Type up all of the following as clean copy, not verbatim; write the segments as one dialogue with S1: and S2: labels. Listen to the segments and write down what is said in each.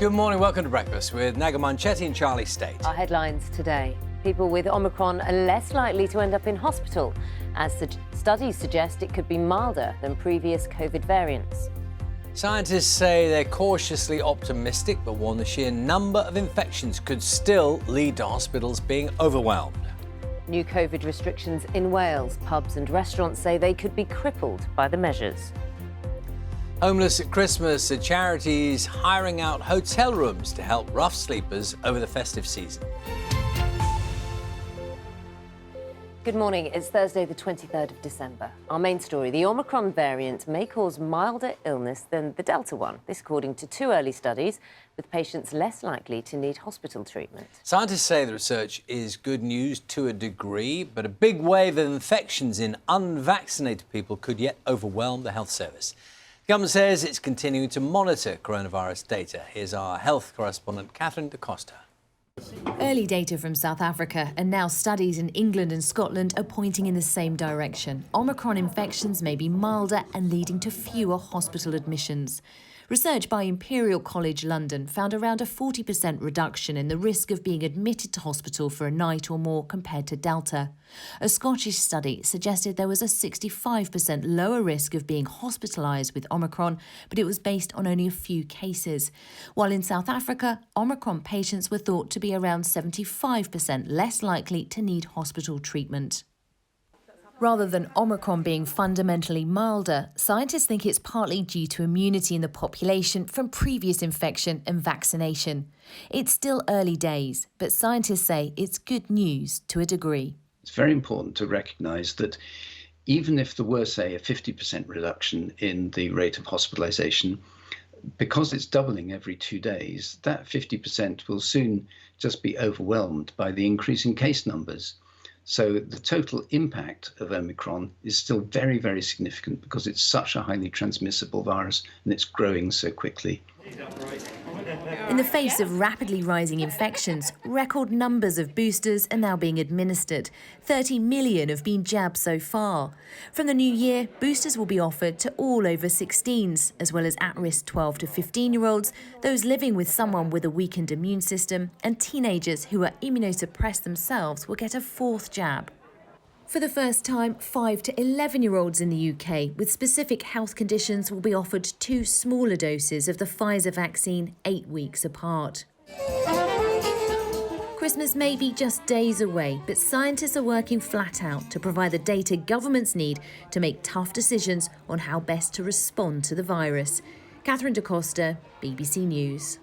S1: Good morning, welcome to Breakfast with Naga Manchetti and Charlie State.
S2: Our headlines today. People with Omicron are less likely to end up in hospital, as studies suggest it could be milder than previous COVID variants.
S1: Scientists say they're cautiously optimistic, but warn the sheer number of infections could still lead to hospitals being overwhelmed.
S2: New COVID restrictions in Wales. Pubs and restaurants say they could be crippled by the measures.
S1: Homeless at Christmas, a charity's hiring out hotel rooms to help rough sleepers over the festive season.
S2: Good morning. It's Thursday, the 23rd of December. Our main story, the Omicron variant may cause milder illness than the Delta one. This according to two early studies, with patients less likely to need hospital treatment.
S1: Scientists say the research is good news to a degree, but a big wave of infections in unvaccinated people could yet overwhelm the health service. The government says it's continuing to monitor coronavirus data. Here's our health correspondent, Catherine Da Costa.
S3: Early data from South Africa and now studies in England and Scotland are pointing in the same direction. Omicron infections may be milder and leading to fewer hospital admissions. Research by Imperial College London found around a 40% reduction in the risk of being admitted to hospital for a night or more compared to Delta. A Scottish study suggested there was a 65% lower risk of being hospitalised with Omicron, but it was based on only a few cases. While in South Africa, Omicron patients were thought to be around 75% less likely to need hospital treatment. Rather than Omicron being fundamentally milder, scientists think it's partly due to immunity in the population from previous infection and vaccination. It's still early days, but scientists say it's good news to a degree.
S4: It's very important to recognise that even if there were, say, a 50% reduction in the rate of hospitalisation, because it's doubling every 2 days, that 50% will soon just be overwhelmed by the increase in case numbers. So the total impact of Omicron is still very, very significant because it's such a highly transmissible virus and it's growing so quickly.
S3: In the face of rapidly rising infections, record numbers of boosters are now being administered. 30 million have been jabbed so far. From the new year, boosters will be offered to all over 16s, as well as at-risk 12 to 15-year-olds, those living with someone with a weakened immune system, and teenagers who are immunosuppressed themselves will get a fourth jab. For the first time, 5 to 11-year-olds in the UK with specific health conditions will be offered 2 smaller doses of the Pfizer vaccine 8 weeks apart. Christmas may be just days away, but scientists are working flat out to provide the data governments need to make tough decisions on how best to respond to the virus. Catherine Da Costa, BBC News.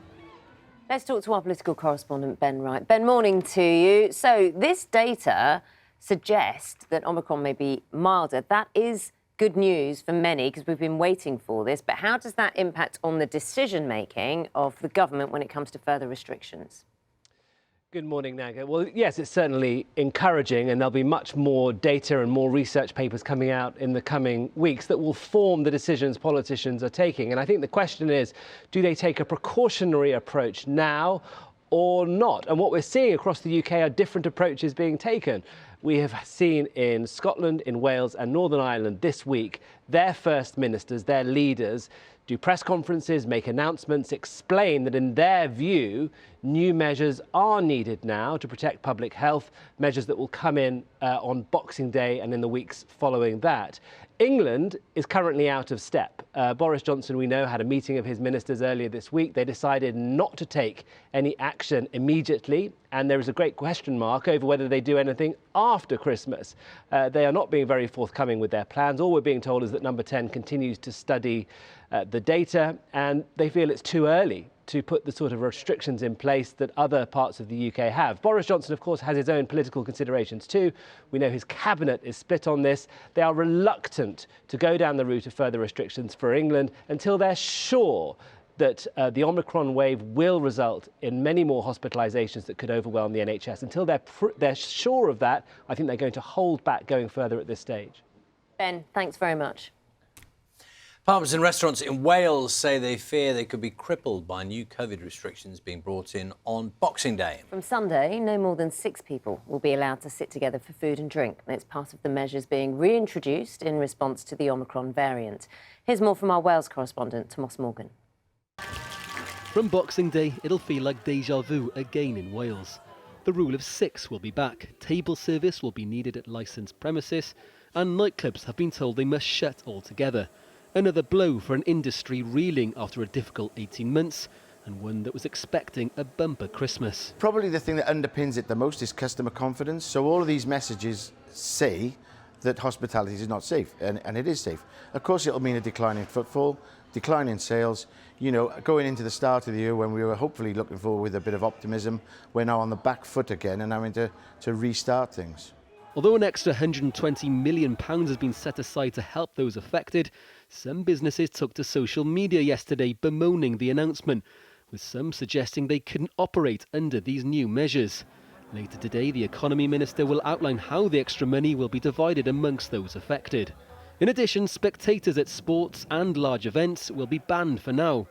S2: Let's talk to our political correspondent, Ben Wright. Ben, morning to you. So this data suggest that Omicron may be milder. That is good news for many because we've been waiting for this. But how does that impact on the decision-making of the government when it comes to further restrictions?
S5: Good morning, Naga. Well, yes, it's certainly encouraging, and there'll be much more data and more research papers coming out in the coming weeks that will form the decisions politicians are taking. And I think the question is, do they take a precautionary approach now or not? And what we're seeing across the UK are different approaches being taken. We have seen in Scotland, in Wales and Northern Ireland this week, their first ministers, their leaders, do press conferences, make announcements, explain that in their view, new measures are needed now to protect public health, measures that will come in on Boxing Day and in the weeks following that. England is currently out of step. Boris Johnson, we know, had a meeting of his ministers earlier this week. They decided not to take any action immediately, and there is a great question mark over whether they do anything after Christmas. They are not being very forthcoming with their plans. All we're being told is that Number 10 continues to study the data, and they feel it's too early to put the sort of restrictions in place that other parts of the UK have. Boris Johnson, of course, has his own political considerations too. We know his cabinet is split on this. They are reluctant to go down the route of further restrictions for England until they're sure that the Omicron wave will result in many more hospitalisations that could overwhelm the NHS. Until they're sure of that, I think they're going to hold back going further at this stage.
S2: Ben, thanks very much.
S1: Pubs and restaurants in Wales say they fear they could be crippled by new COVID restrictions being brought in on Boxing Day.
S2: From Sunday, no more than 6 people will be allowed to sit together for food and drink. It's part of the measures being reintroduced in response to the Omicron variant. Here's more from our Wales correspondent, Thomas Morgan.
S6: From Boxing Day, it'll feel like déjà vu again in Wales. The rule of 6 will be back, table service will be needed at licensed premises, and nightclubs have been told they must shut altogether. Another blow for an industry reeling after a difficult 18 months, and one that was expecting a bumper Christmas.
S7: Probably the thing that underpins it the most is customer confidence. So all of these messages say that hospitality is not safe, and it is safe. Of course, it'll mean a decline in footfall, decline in sales. You know, going into the start of the year when we were hopefully looking forward with a bit of optimism, we're now on the back foot again and having to restart things.
S6: Although an extra £120 million has been set aside to help those affected, some businesses took to social media yesterday bemoaning the announcement, with some suggesting they couldn't operate under these new measures. Later today, the Economy Minister will outline how the extra money will be divided amongst those affected. In addition, spectators at sports and large events will be banned for now.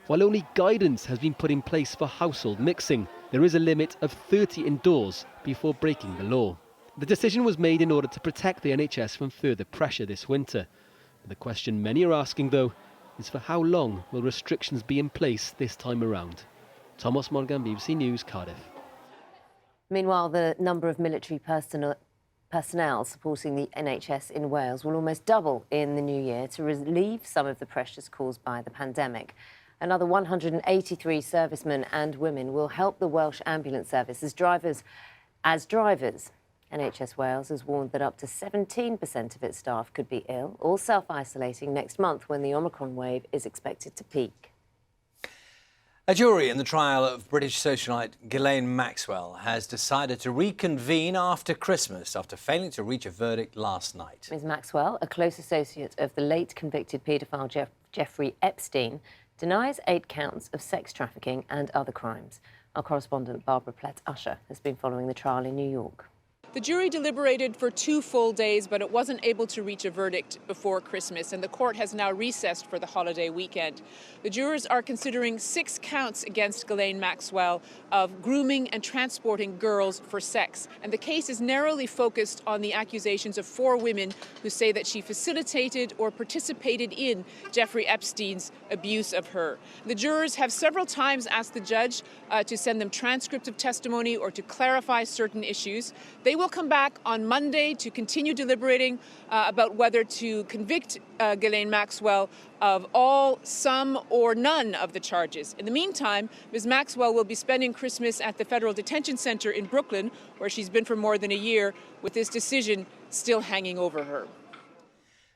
S6: While only guidance has been put in place for household mixing, there is a limit of 30 indoors before breaking the law. The decision was made in order to protect the NHS from further pressure this winter. The question many are asking, though, is for how long will restrictions be in place this time around? Thomas Morgan, BBC News, Cardiff.
S2: Meanwhile, the number of military personnel supporting the NHS in Wales will almost double in the new year to relieve some of the pressures caused by the pandemic. Another 183 servicemen and women will help the Welsh ambulance service as drivers. NHS Wales has warned that up to 17% of its staff could be ill or self-isolating next month when the Omicron wave is expected to peak.
S1: A jury in the trial of British socialite Ghislaine Maxwell has decided to reconvene after Christmas after failing to reach a verdict last night.
S2: Ms Maxwell, a close associate of the late convicted paedophile Jeffrey Epstein, denies 8 counts of sex trafficking and other crimes. Our correspondent Barbara Plett-Usher has been following the trial in New York.
S8: The jury deliberated for 2 full days, but it wasn't able to reach a verdict before Christmas, and the court has now recessed for the holiday weekend. The jurors are considering 6 counts against Ghislaine Maxwell of grooming and transporting girls for sex. And the case is narrowly focused on the accusations of 4 women who say that she facilitated or participated in Jeffrey Epstein's abuse of her. The jurors have several times asked the judge to send them transcripts of testimony or to clarify certain issues. They will come back on Monday to continue deliberating about whether to convict Ghislaine Maxwell of all, some, or none of the charges. In the meantime, Ms. Maxwell will be spending Christmas at the Federal Detention Center in Brooklyn, where she's been for more than a year, with this decision still hanging over her.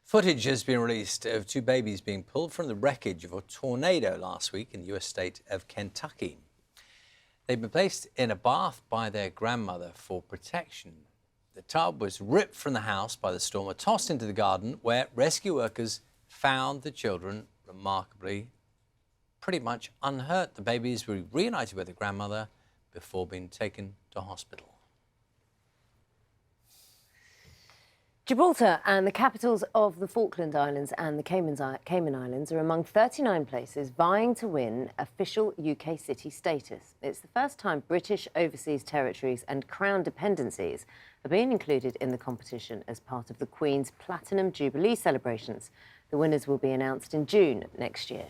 S1: Footage has been released of 2 babies being pulled from the wreckage of a tornado last week in the US state of Kentucky. They've been placed in a bath by their grandmother for protection. The tub was ripped from the house by the storm and tossed into the garden, where rescue workers found the children remarkably pretty much unhurt. The babies were reunited with their grandmother before being taken to hospital.
S2: Gibraltar and the capitals of the Falkland Islands and the Cayman Islands are among 39 places vying to win official UK city status. It's the first time British overseas territories and Crown dependencies are being included in the competition as part of the Queen's Platinum Jubilee celebrations. The winners will be announced in June next year.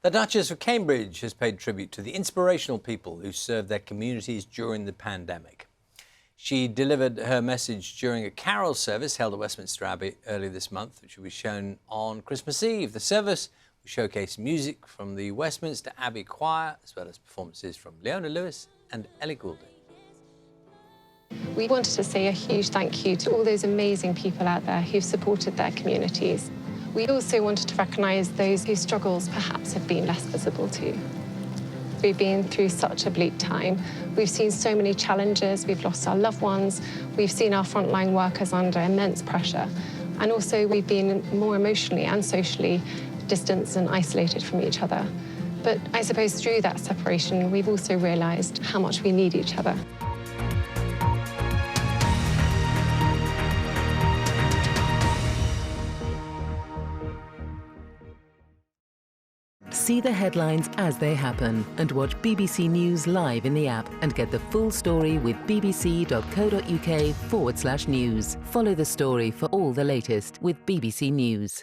S1: The Duchess of Cambridge has paid tribute to the inspirational people who served their communities during the pandemic. She delivered her message during a carol service held at Westminster Abbey earlier this month, which will be shown on Christmas Eve. The service will showcase music from the Westminster Abbey Choir, as well as performances from Leona Lewis and Ellie Goulding.
S9: We wanted to say a huge thank you to all those amazing people out there who've supported their communities. We also wanted to recognise those whose struggles perhaps have been less visible too. We've been through such a bleak time. We've seen so many challenges. We've lost our loved ones. We've seen our frontline workers under immense pressure. And also we've been more emotionally and socially distanced and isolated from each other. But I suppose through that separation, we've also realised how much we need each other.
S10: See the headlines as they happen and watch BBC News live in the app and get the full story with bbc.co.uk/news. Follow the story for all the latest with BBC News.